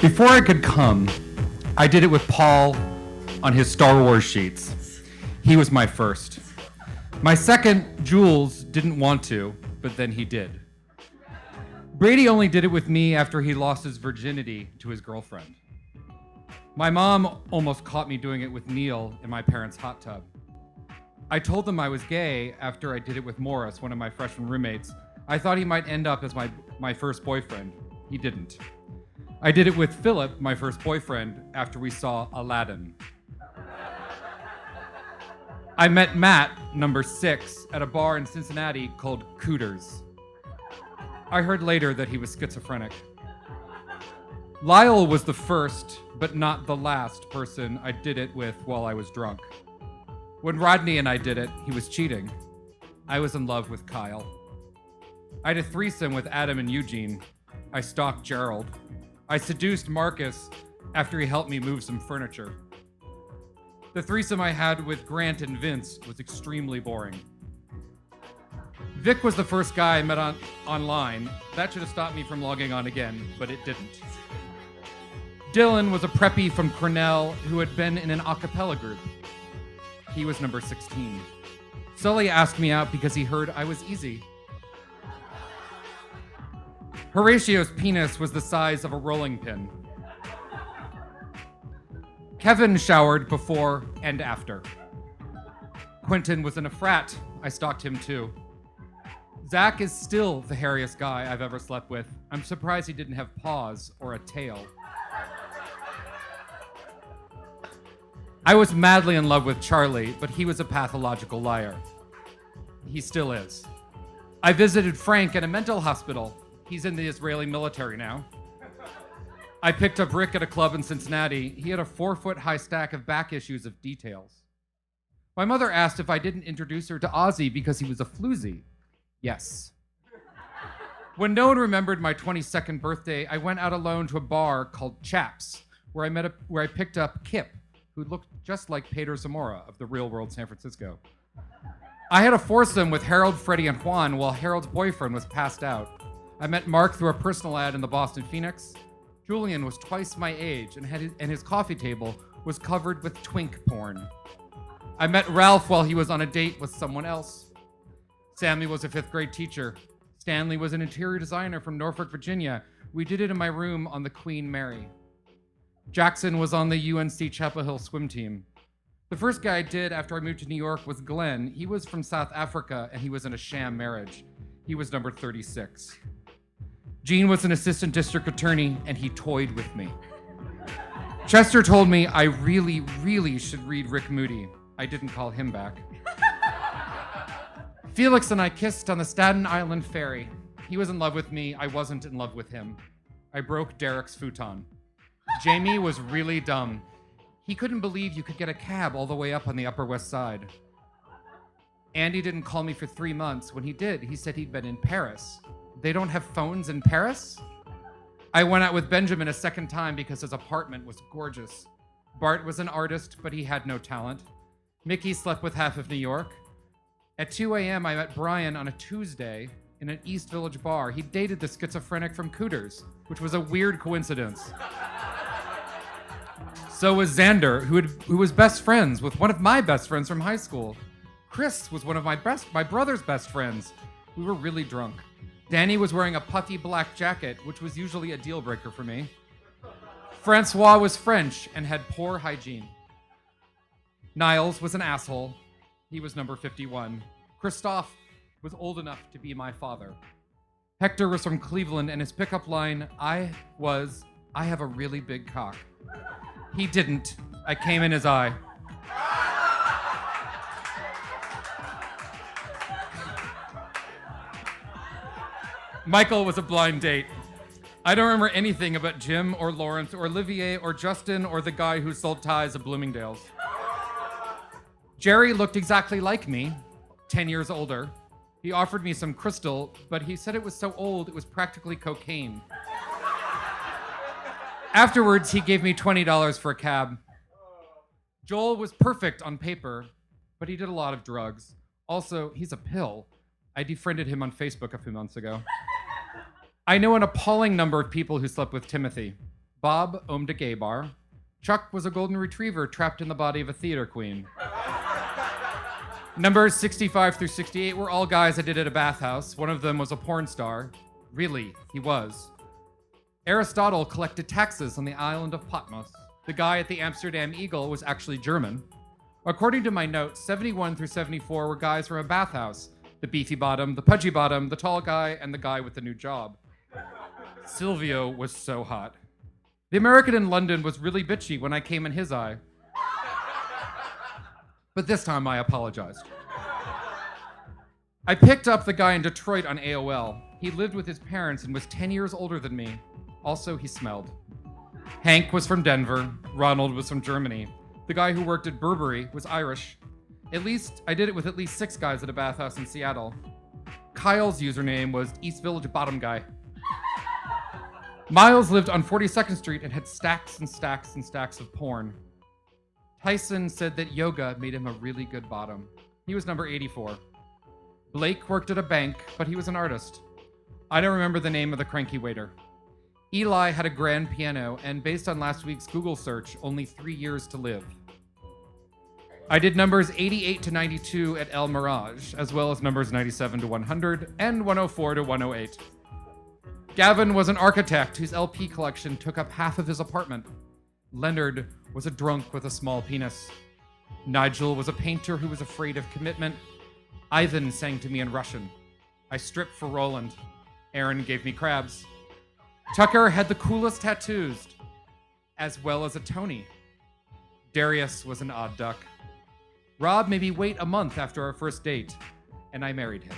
Before I could come, I did it with Paul on his Star Wars sheets. He was my first. My second, Jules, didn't want to, but then he did. Brady only did it with me after he lost his virginity to his girlfriend. My mom almost caught me doing it with Neil in my parents' hot tub. I told them I was gay after I did it with Morris, one of my freshman roommates. I thought he might end up as my first boyfriend. He didn't. I did it with Philip, my first boyfriend, after we saw Aladdin. I met Matt, number 6, at a bar in Cincinnati called Cooters. I heard later that he was schizophrenic. Lyle was the first, but not the last person I did it with while I was drunk. When Rodney and I did it, he was cheating. I was in love with Kyle. I had a threesome with Adam and Eugene. I stalked Gerald. I seduced Marcus after he helped me move some furniture. The threesome I had with Grant and Vince was extremely boring. Vic was the first guy I met online. That should have stopped me from logging on again, but it didn't. Dylan was a preppy from Cornell who had been in an a cappella group. He was number 16. Sully asked me out because he heard I was easy. Horatio's penis was the size of a rolling pin. Kevin showered before and after. Quentin was in a frat. I stalked him too. Zach is still the hairiest guy I've ever slept with. I'm surprised he didn't have paws or a tail. I was madly in love with Charlie, but he was a pathological liar. He still is. I visited Frank at a mental hospital. He's in the Israeli military now. I picked up Rick at a club in Cincinnati. He had a 4-foot-high stack of back issues of Details. My mother asked if I didn't introduce her to Ozzy because he was a floozy. Yes. When no one remembered my 22nd birthday, I went out alone to a bar called Chaps, where I picked up Kip, who looked just like Pedro Zamora of The Real World San Francisco. I had a foursome with Harold, Freddie, and Juan while Harold's boyfriend was passed out. I met Mark through a personal ad in the Boston Phoenix. Julian was twice my age and his coffee table was covered with twink porn. I met Ralph while he was on a date with someone else. Sammy was a 5th grade teacher. Stanley was an interior designer from Norfolk, Virginia. We did it in my room on the Queen Mary. Jackson was on the UNC Chapel Hill swim team. The first guy I did after I moved to New York was Glenn. He was from South Africa and he was in a sham marriage. He was number 36. Gene was an assistant district attorney, and he toyed with me. Chester told me I really, really should read Rick Moody. I didn't call him back. Felix and I kissed on the Staten Island ferry. He was in love with me. I wasn't in love with him. I broke Derek's futon. Jamie was really dumb. He couldn't believe you could get a cab all the way up on the Upper West Side. Andy didn't call me for 3 months. When he did, he said he'd been in Paris. They don't have phones in Paris? I went out with Benjamin a second time because his apartment was gorgeous. Bart was an artist, but he had no talent. Mickey slept with half of New York. At 2 a.m., I met Brian on a Tuesday in an East Village bar. He dated the schizophrenic from Cooters, which was a weird coincidence. So was Xander, who was best friends with one of my best friends from high school. Chris was one of my brother's best friends. We were really drunk. Danny was wearing a puffy black jacket, which was usually a deal breaker for me. Francois was French and had poor hygiene. Niles was an asshole. He was number 51. Christophe was old enough to be my father. Hector was from Cleveland, and his pickup line, I have a really big cock. He didn't. I came in his eye. Michael was a blind date. I don't remember anything about Jim or Lawrence or Olivier or Justin or the guy who sold ties at Bloomingdale's. Jerry looked exactly like me, 10 years older. He offered me some crystal, but he said it was so old it was practically cocaine. Afterwards, he gave me $20 for a cab. Joel was perfect on paper, but he did a lot of drugs. Also, he's a pill. I defriended him on Facebook a few months ago. I know an appalling number of people who slept with Timothy. Bob owned a gay bar. Chuck was a golden retriever trapped in the body of a theater queen. Numbers 65 through 68 were all guys I did at a bathhouse. One of them was a porn star. Really, he was. Aristotle collected taxes on the island of Patmos. The guy at the Amsterdam Eagle was actually German. According to my notes, 71 through 74 were guys from a bathhouse. The beefy bottom, the pudgy bottom, the tall guy, and the guy with the new job. Silvio was so hot. The American in London was really bitchy when I came in his eye. But this time I apologized. I picked up the guy in Detroit on AOL. He lived with his parents and was 10 years older than me. Also, he smelled. Hank was from Denver. Ronald was from Germany. The guy who worked at Burberry was Irish. At least, I did it with at least 6 guys at a bathhouse in Seattle. Kyle's username was East Village Bottom Guy. Miles lived on 42nd Street and had stacks and stacks and stacks of porn. Tyson said that yoga made him a really good bottom. He was number 84. Blake worked at a bank, but he was an artist. I don't remember the name of the cranky waiter. Eli had a grand piano, and based on last week's Google search, only 3 years to live. I did numbers 88 to 92 at El Mirage, as well as numbers 97 to 100 and 104 to 108. Gavin was an architect whose LP collection took up half of his apartment. Leonard was a drunk with a small penis. Nigel was a painter who was afraid of commitment. Ivan sang to me in Russian. I stripped for Roland. Aaron gave me crabs. Tucker had the coolest tattoos, as well as a Tony. Darius was an odd duck. Rob made me wait a month after our first date, and I married him.